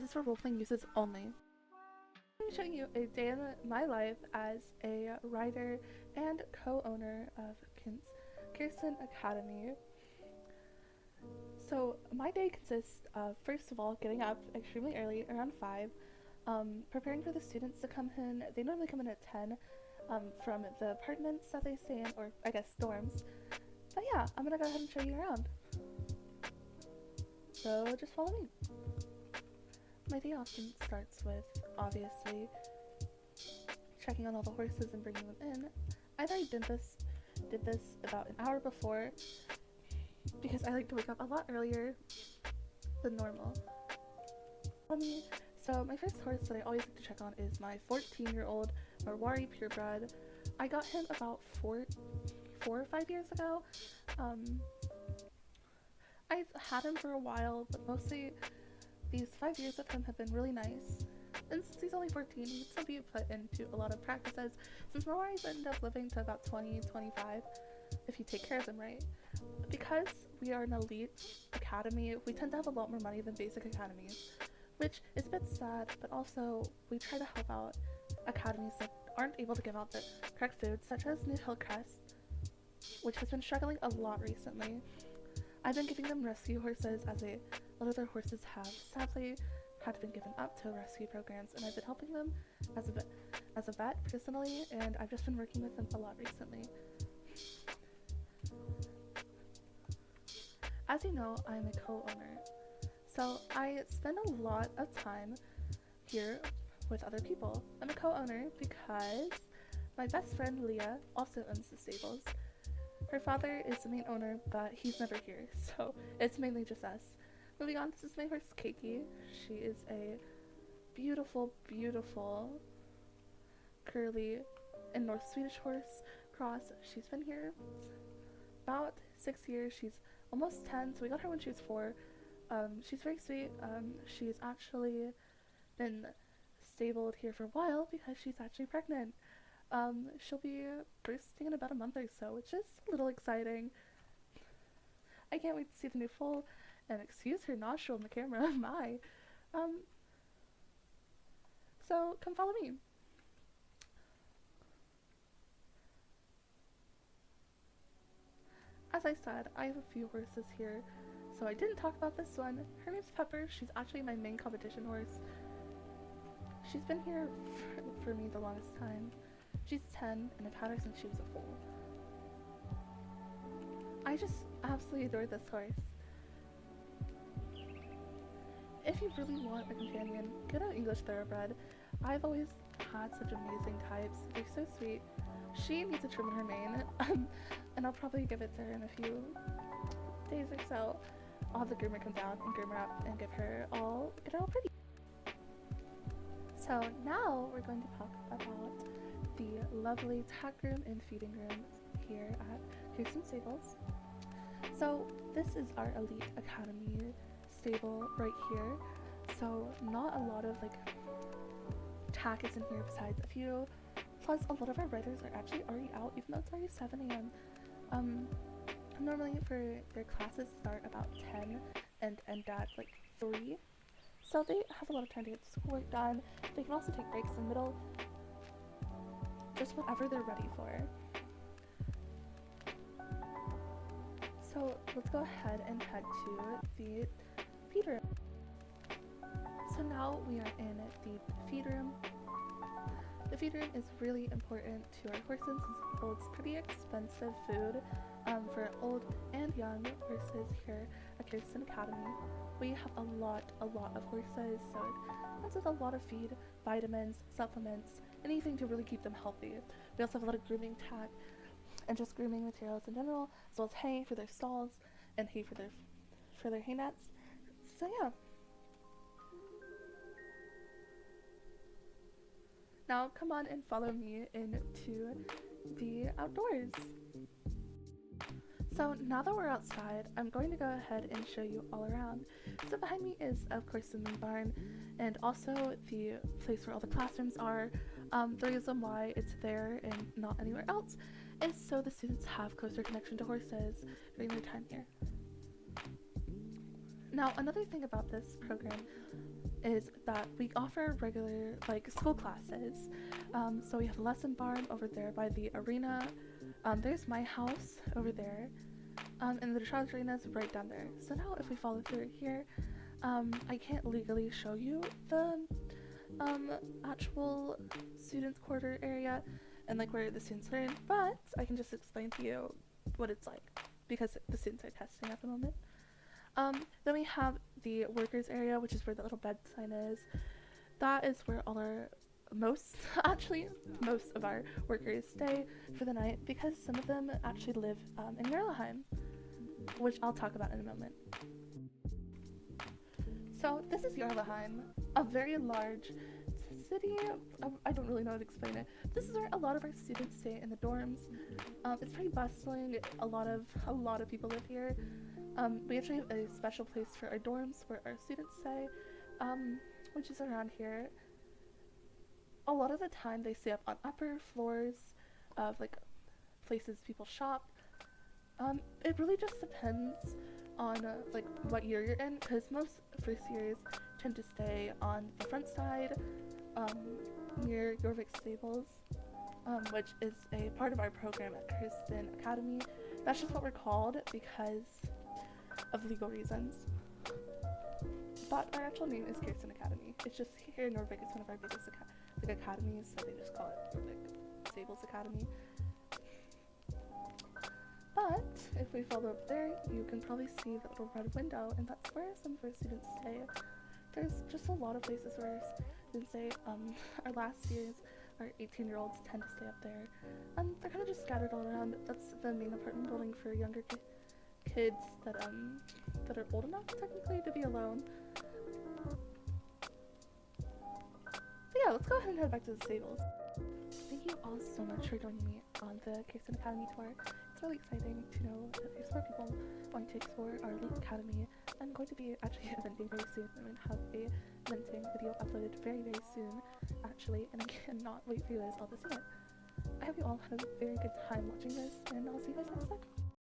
is for role-playing uses only. I'm showing you a day in my life as a writer and co-owner of To Keirstin Academy. So my day consists of, first of all, getting up extremely early, around 5, preparing for the students to come in. They normally come in at 10 from the apartments that they stay in, or I guess dorms. But yeah, I'm gonna go ahead and show you around. So just follow me. My day often starts with, obviously, checking on all the horses and bringing them in. I already did this about an hour before because I like to wake up a lot earlier than normal. So my first horse that I always like to check on is my 14-year-old Marwari purebred. I got him about 4 or 5 years ago. I've had him for a while, but mostly these 5 years of him have been really nice. And since he's only 14, he can still be put into a lot of practices, since Marwaris end up living to about 20, 25, if you take care of them right. Because we are an elite academy, we tend to have a lot more money than basic academies, which is a bit sad, but also we try to help out academies that aren't able to give out the correct food, such as New Hillcrest, which has been struggling a lot recently. I've been giving them rescue horses, as a lot of their horses have sadly had been given up to rescue programs, and I've been helping them as a vet personally, and I've just been working with them a lot recently. As you know, I'm a co-owner, so I spend a lot of time here with other people. I'm a co-owner because my best friend Leah also owns the stables. Her father is the main owner, but he's never here, so it's mainly just us. Moving on, this is my horse Keiki. She is a beautiful, beautiful curly and North Swedish horse cross. She's been here about 6 years. She's almost 10, so we got her when she was 4. She's very sweet. She's actually been stabled here for a while because she's actually pregnant. She'll be bursting in about a month or so, which is a little exciting. I can't wait to see the new foal, and excuse her nostril in the camera, my. So come follow me. As I said, I have a few horses here, so I didn't talk about this one. Her name's Pepper. She's actually my main competition horse. She's been here for me the longest time. She's 10, and I've had her since she was a foal. I just absolutely adore this horse. If you really want a companion, get an English Thoroughbred. I've always had such amazing types. They're so sweet. She needs a trim in her mane, and I'll probably give it to her in a few days or so. I'll have the groomer come down and groom her up and get her all pretty. So now we're going to talk about the lovely tack room and feeding room here at Keirstin Stables. So this is our elite academy stable right here. So not a lot of tack is in here besides a few. Plus a lot of our writers are actually already out, even though it's already 7 a.m. Normally for their classes start about 10 and end at 3. So they have a lot of time to get schoolwork done. They can also take breaks in the middle, just whatever they're ready for. So let's go ahead and head to the feed room. So now we are in the feed room. The feed room is really important to our horses since it holds pretty expensive food for old and young horses here at Keirstin Academy. We have a lot of horses, so it comes with a lot of feed, vitamins, supplements, anything to really keep them healthy. We also have a lot of grooming tack and just grooming materials in general, as well as hay for their stalls and hay for their hay nets. So yeah. Now come on and follow me into the outdoors. So now that we're outside, I'm going to go ahead and show you all around. So behind me is, of course, the main barn, and also the place where all the classrooms are. The reason why it's there and not anywhere else is so the students have closer connection to horses during their time here. Now, another thing about this program is that we offer regular like school classes. So we have a lesson barn over there by the arena. There's my house over there. And the child's arena is right down there. So now if we follow through here, I can't legally show you the actual students' quarter area and like where the students learn, but I can just explain to you what it's like because the students are testing at the moment. Then we have the workers area, which is where the little bed sign is. That is where all our most of our workers stay for the night because some of them actually live in Yerleheim, which I'll talk about in a moment. So this is Yerleheim, a very large city. I don't really know how to explain it. This is where a lot of our students stay in the dorms. It's pretty bustling. A lot of people live here. We actually have a special place for our dorms where our students stay, which is around here. A lot of the time they stay up on upper floors of like places people shop. It really just depends on like what year you're in, because most first years tend to stay on the front side, near Jorvik Stables, which is a part of our program at Keirstin Academy. That's just what we're called because of legal reasons. But our actual name is Keirstin Academy. It's just here in Jorvik, it's one of our biggest academies, so they just call it Jorvik Stables Academy. But if we follow up there, you can probably see the little red window, and that's where some of our students stay. There's just a lot of places where students stay. Our last years, our 18-year-olds tend to stay up there. They're kind of just scattered all around. That's the main apartment building for younger kids that are old enough technically to be alone. But yeah, let's go ahead and head back to the stables. Thank you all so much for joining me on the Keirstin Academy tour. It's really exciting to know that there's more people wanting to explore our elite academy. I'm going to be actually eventing very soon. I'm going to have a eventing video uploaded very, very soon, actually, and I cannot wait for you guys all to see it. I hope you all had a very good time watching this, and I'll see you guys next time.